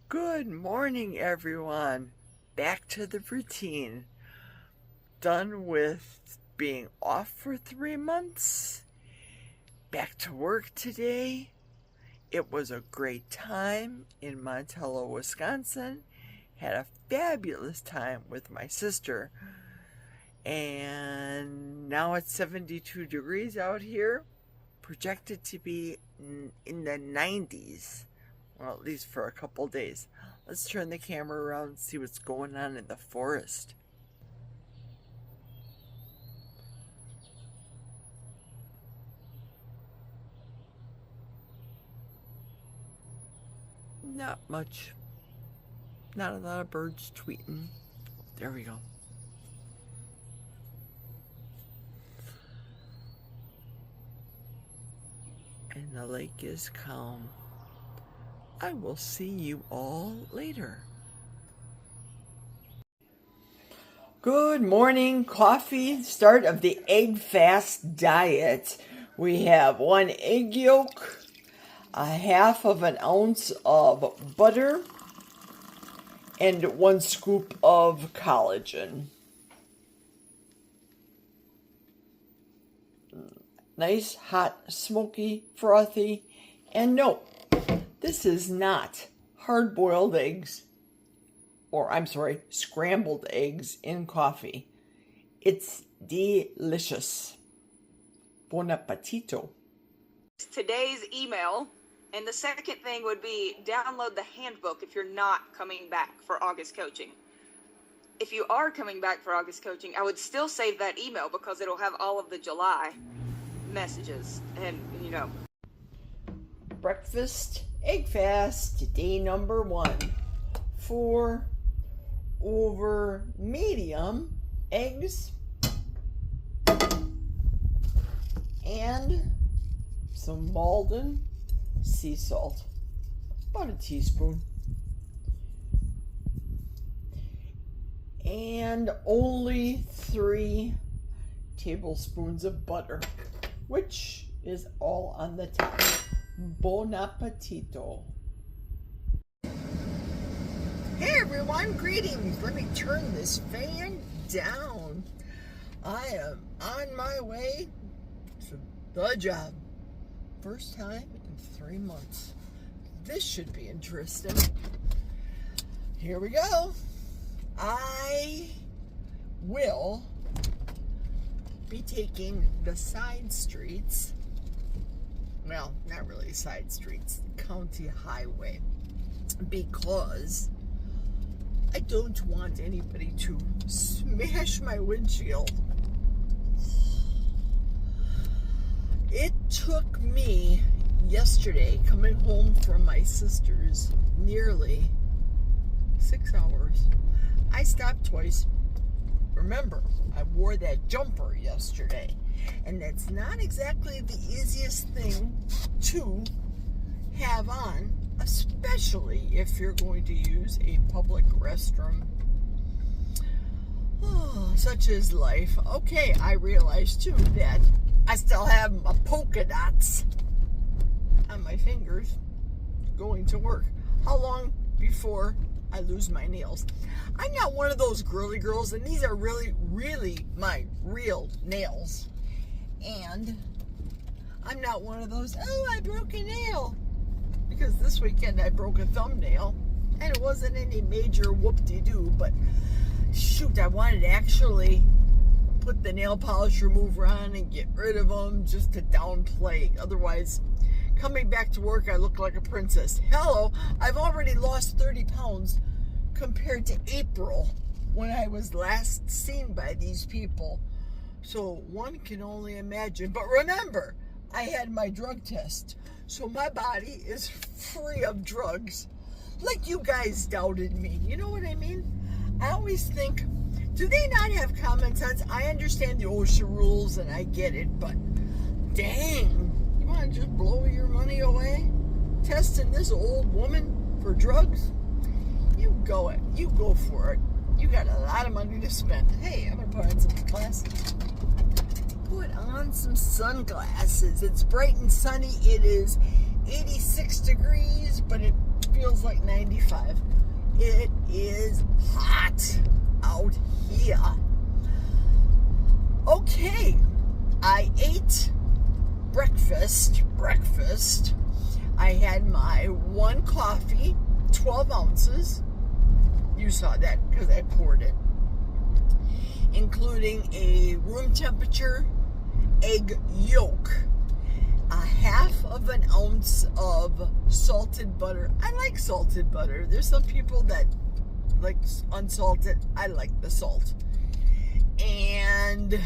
Good morning, everyone. Back to the routine. Done with being off for 3 months. Back to work today. It was a great time in Montello, Wisconsin. Had a fabulous time with my sister. And now it's 72 degrees out here. Projected to be in the 90s. Well, at least for a couple days. Let's turn the camera around and see what's going on in the forest. Not much. Not a lot of birds tweeting. There we go. And the lake is calm. I will see you all later. Good morning, coffee, start of the egg fast diet. We have 1 egg yolk, a half of an ounce of butter, and 1 scoop of collagen. Nice, hot, smoky, frothy, and no, this is not hard-boiled eggs, or I'm sorry, scrambled eggs in coffee. It's delicious. Buon appetito. Today's email, and the second thing would be download the handbook if you're not coming back for August coaching. If you are coming back for August coaching, I would still save that email because it'll have all of the July messages and, Breakfast, egg fast, day number 1. 4 over medium eggs and some Malden sea salt, about a teaspoon, and only 3 tablespoons of butter, which is all on the top. Buon appetito. Hey everyone, greetings. Let me turn this fan down. I am on my way to the job. First time in 3 months. This should be interesting. Here we go. I will be taking the side streets. Well, not really side streets, county highway, because I don't want anybody to smash my windshield. It took me yesterday coming home from my sister's nearly 6 hours. I stopped twice. Remember, I wore that jumper yesterday, and that's not exactly the easiest thing to have on, especially if you're going to use a public restroom. Oh, such is life. Okay, I realized too that I still have my polka dots on my fingers going to work. How long before I lose my nails? I'm not one of those girly girls, and these are really, really my real nails. And I'm not one of those, oh, I broke a nail. Because this weekend I broke a thumbnail, and it wasn't any major whoop-de-doo, but shoot, I wanted to actually put the nail polish remover on and get rid of them just to downplay. Otherwise, coming back to work, I look like a princess. Hello, I've already lost 30 pounds compared to April when I was last seen by these people. So one can only imagine. But remember, I had my drug test. So my body is free of drugs. Like you guys doubted me. You know what I mean? I always think, do they not have common sense? I understand the OSHA rules and I get it, but dang, you want to just blow your money away? Testing this old woman for drugs? You go for it. You got a lot of money to spend. Hey, I'm going to put on some glasses. Put on some sunglasses. It's bright and sunny. It is 86 degrees, but it feels like 95. It is hot out here. Okay, I ate breakfast. I had my one coffee, 12 ounces. You saw that because I poured it. Including a room temperature egg yolk, a half of an ounce of salted butter. I like salted butter. There's some people that like unsalted. I like the salt. And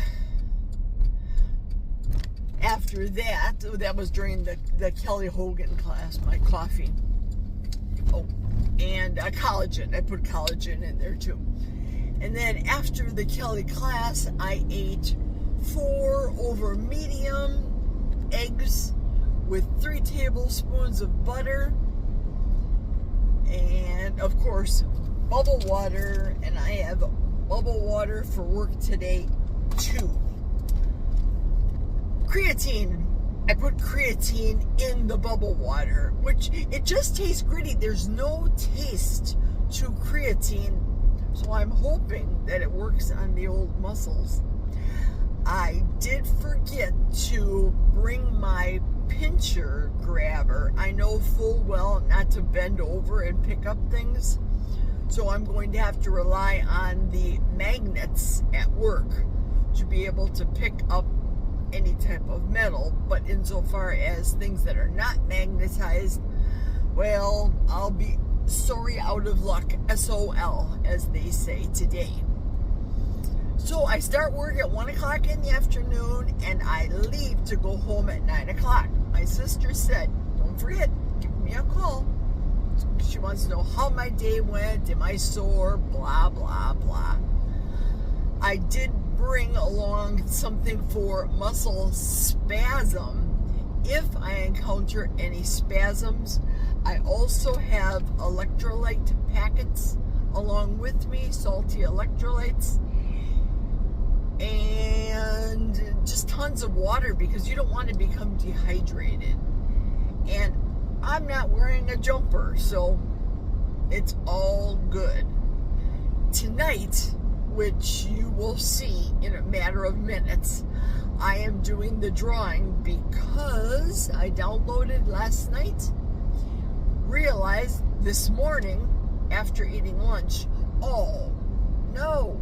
after that, that was during the Kelly Hogan class, my coffee. Oh, and collagen. I put collagen in there too. And then after the Kelly class, I ate 4 over medium eggs with 3 tablespoons of butter. And of course, bubble water. And I have bubble water for work today too. Creatine. I put creatine in the bubble water, which it just tastes gritty. There's no taste to creatine. So I'm hoping that it works on the old muscles. I did forget to bring my pincher grabber. I know full well not to bend over and pick up things. So I'm going to have to rely on the magnets at work to be able to pick up any type of metal. But insofar as things that are not magnetized, well, I'll be sorry out of luck, SOL, as they say today. So I start work at 1 o'clock in the afternoon and I leave to go home at 9 o'clock. My sister said, don't forget, give me a call. She wants to know how my day went, am I sore, blah, blah, blah. I did bring along something for muscle spasm if I encounter any spasms. I also have electrolyte packets along with me, salty electrolytes, and just tons of water because you don't want to become dehydrated. And I'm not wearing a jumper, so it's all good. Tonight, which you will see in a matter of minutes, I am doing the drawing because I downloaded last night, realized this morning after eating lunch, oh no,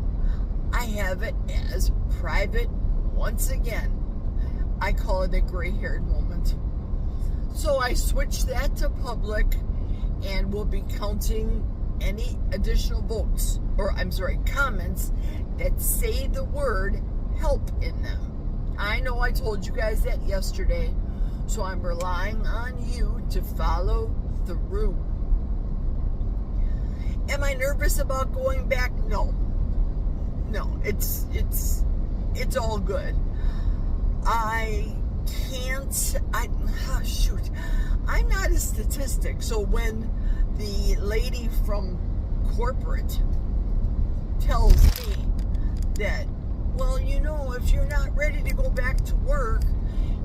I have it as private once again. I call it a gray-haired moment. So I switched that to public and will be counting any additional votes, or I'm sorry, comments that say the word help in them. I know I told you guys that yesterday, so I'm relying on you to follow through. Am I nervous about going back? No, it's all good. I'm not a statistic, so when the lady from corporate tells me that, well, you know, if you're not ready to go back to work,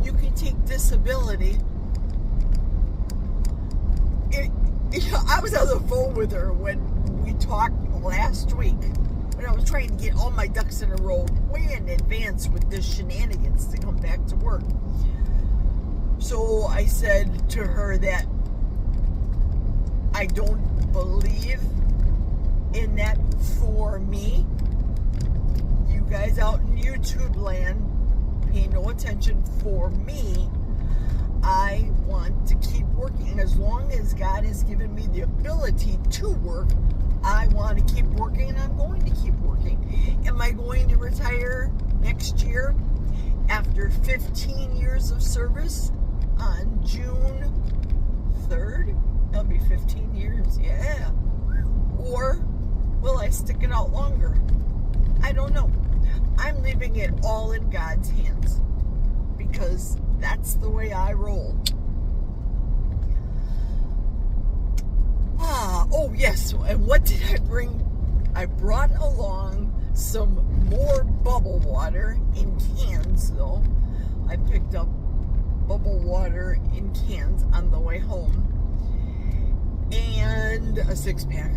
you can take disability. I was on the phone with her when we talked last week, when I was trying to get all my ducks in a row way in advance with the shenanigans to come back to work. So I said to her that I don't believe in that for me. You guys out in YouTube land, pay no attention. For me, I want to keep working. As long as God has given me the ability to work, I want to keep working, and I'm going to keep working. Am I going to retire next year after 15 years of service on June 3rd? That'll be 15 years, yeah. Or will I stick it out longer? I don't know. I'm leaving it all in God's hands because that's the way I roll. Oh yes, and what did I bring? I brought along some more bubble water in cans, though. I picked up bubble water in cans on the way home. And and a 6-pack.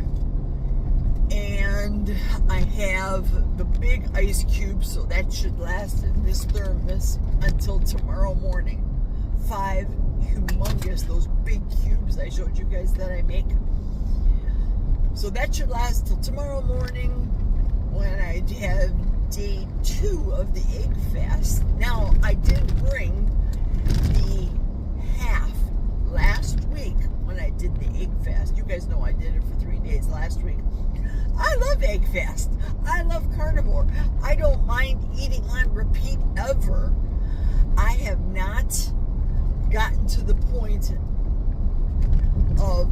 And I have the big ice cubes, so that should last in this thermos until tomorrow morning. 5 humongous, those big cubes I showed you guys that I make. So that should last till tomorrow morning when I have day 2 of the egg fast. Now, I did bring the half last week when I did the egg fast. You guys know I did it for 3 days last week. I love egg fast. I love carnivore. I don't mind eating on repeat ever. I have not gotten to the point of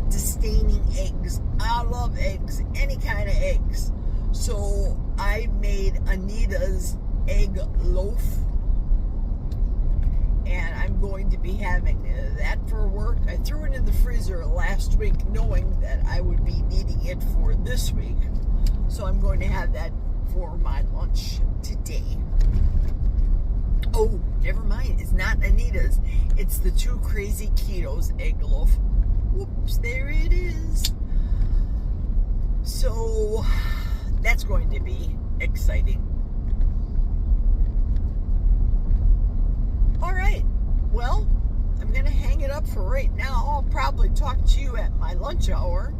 disdaining eggs. I love eggs, any kind of eggs. So I made Anita's egg loaf, and I'm going to be having that for work. I threw it in the freezer last week knowing that I would be needing it for this week. So I'm going to have that for my lunch today. Oh, never mind. It's not Anita's. It's the Two Crazy Ketos egg loaf. Whoops, there it is. So that's going to be exciting. All right. Well, I'm going to hang it up for right now. I'll probably talk to you at my lunch hour.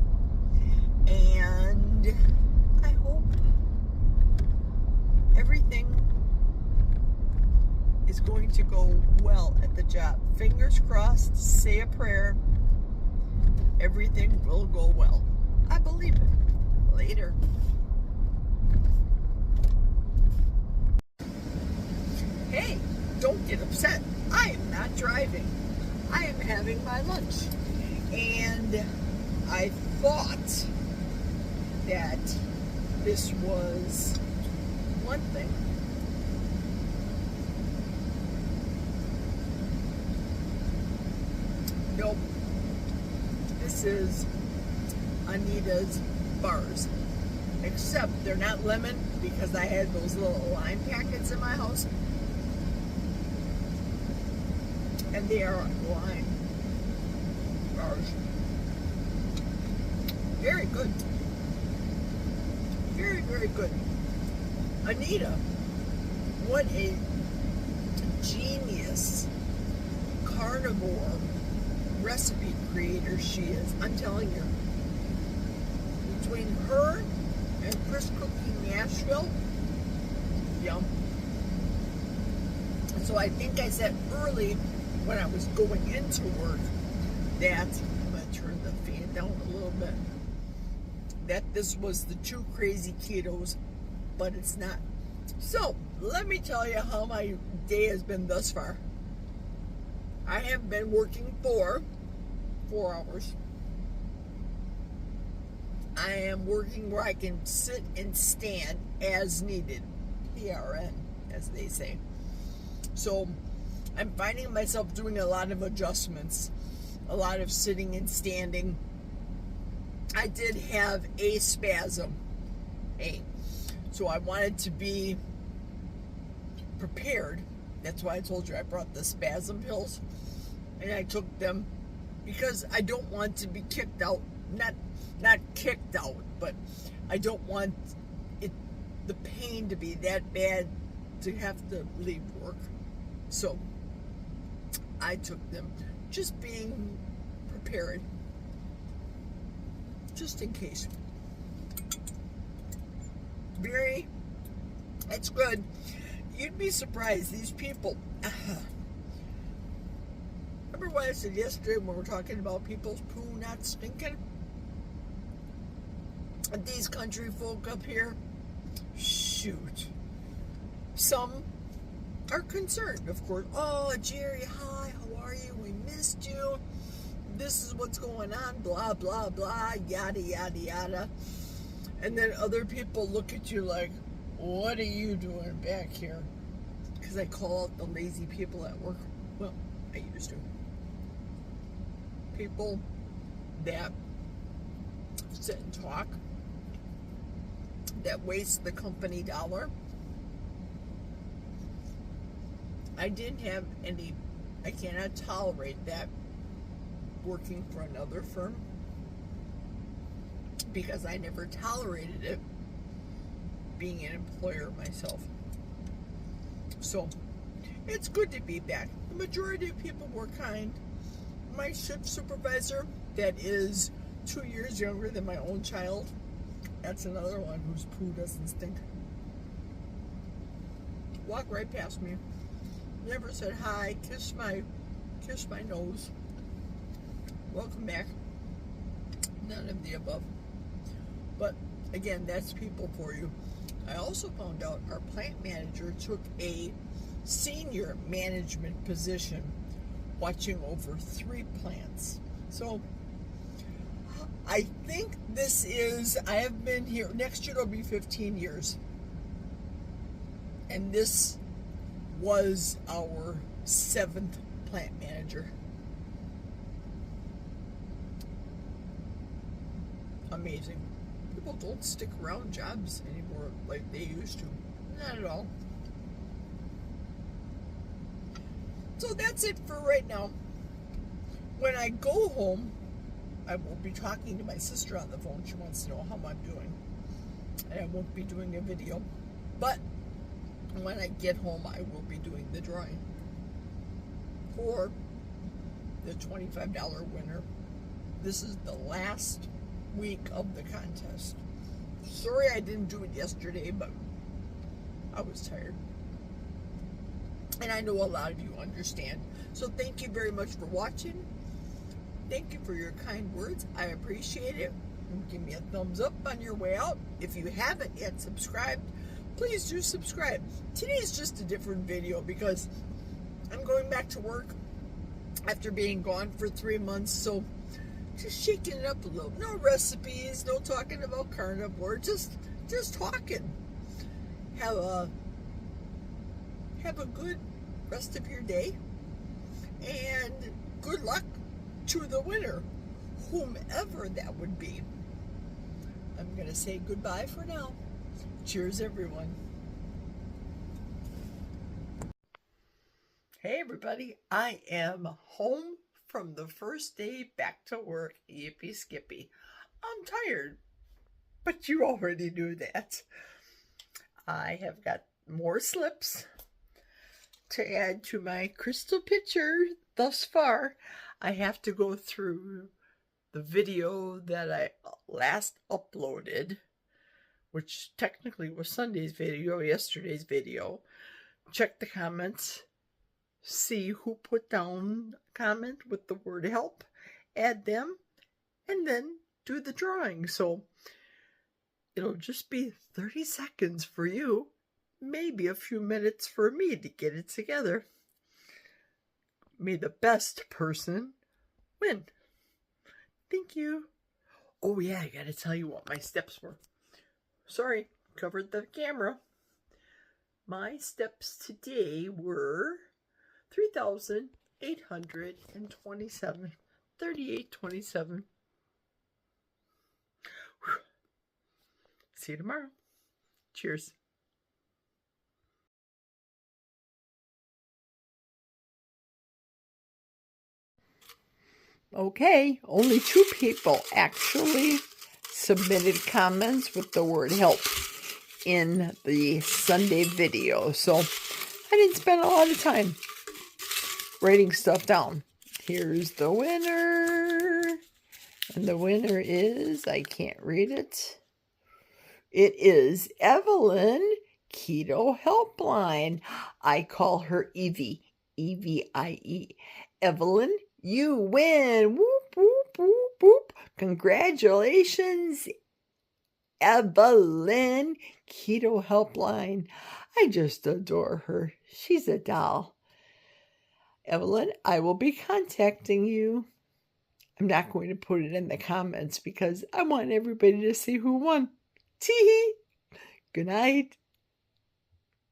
And I hope everything is going to go well at the job. Fingers crossed, say a prayer. Everything will go well. I believe it. Later. Hey, don't get upset. I am not driving. I am having my lunch. And I thought that this was one thing. Nope. This is Anita's bars. Except they're not lemon because I had those little lime packets in my house. And they are lime bars. Very good. Very, very good. Anita, what a genius carnivore recipe creator she is. I'm telling you. Between her and Chris Cooking Nashville, yum. And so I think I said early when I was going into work that, I'm going to turn the fan down a little bit, that this was the Two Crazy Ketos, but it's not. So, let me tell you how my day has been thus far. I have been working for 4 hours. I am working where I can sit and stand as needed. PRN, as they say. So, I'm finding myself doing a lot of adjustments. A lot of sitting and standing. I did have a spasm. So I wanted to be prepared. That's why I told you I brought the spasm pills. And I took them because I don't want to be kicked out. Not kicked out, but I don't want the pain to be that bad to have to leave work. So I took them, just being prepared, just in case. It's good. You'd be surprised, these people. Remember what I said yesterday when we were talking about people's poo not stinking? And these country folk up here, shoot. Some are concerned, of course. Oh, Jerry, hi, how are you? We missed you. This is what's going on, blah, blah, blah, yada, yada, yada. And then other people look at you like, what are you doing back here? Because I call out the lazy people at work. Well, I used to. People that sit and talk, that waste the company dollar. I didn't have any, I cannot tolerate that working for another firm. because I never tolerated it being an employer myself. So it's good to be back. The majority of people were kind. My shift supervisor, that is 2 years younger than my own child, that's another one whose poo doesn't stink. Walked right past me. Never said hi, kissed my nose. Welcome back. None of the above. But again, that's people for you. I also found out our plant manager took a senior management position watching over 3 plants. So I think this is, I have been here, next year it'll be 15 years. And this was our 7th plant manager. Amazing. People don't stick around jobs anymore like they used to. Not at all. So that's it for right now. When I go home, I will be talking to my sister on the phone. She wants to know how I'm doing. And I won't be doing a video. But when I get home, I will be doing the drawing for the $25 winner. This is the last week of the contest. Sorry I didn't do it yesterday, but I was tired. And I know a lot of you understand. So thank you very much for watching. Thank you for your kind words. I appreciate it. Give me a thumbs up on your way out. If you haven't yet subscribed, please do subscribe. Today's just a different video because I'm going back to work after being gone for 3 months. So just shaking it up a little. No recipes, no talking about carnivore, just talking. Have a good rest of your day, and good luck to the winner, whomever that would be. I'm gonna say goodbye for now. Cheers, everyone. Hey everybody, I am home from the first day back to work. Yippee skippy. I'm tired, but you already knew that. I have got more slips to add to my crystal pitcher thus far. I have to go through the video that I last uploaded, which technically was Sunday's video, yesterday's video. Check the comments, see who put down a comment with the word help, add them, and then do the drawing. So it'll just be 30 seconds for you, maybe a few minutes for me to get it together. May the best person win. Thank you. Oh yeah, I gotta tell you what my steps were. Sorry, covered the camera. My steps today were 3,827. 3827. See you tomorrow. Cheers. Okay, only 2 people actually submitted comments with the word help in the Sunday video. So I didn't spend a lot of time writing stuff down. Here's the winner. And the winner is, I can't read it. It is Evelyn Keto Helpline. I call her Evie. Evie. Evelyn, you win. Whoop, whoop, whoop, whoop. Congratulations, Evelyn Keto Helpline. I just adore her. She's a doll. Evelyn, I will be contacting you. I'm not going to put it in the comments because I want everybody to see who won. Tee-hee. Good night.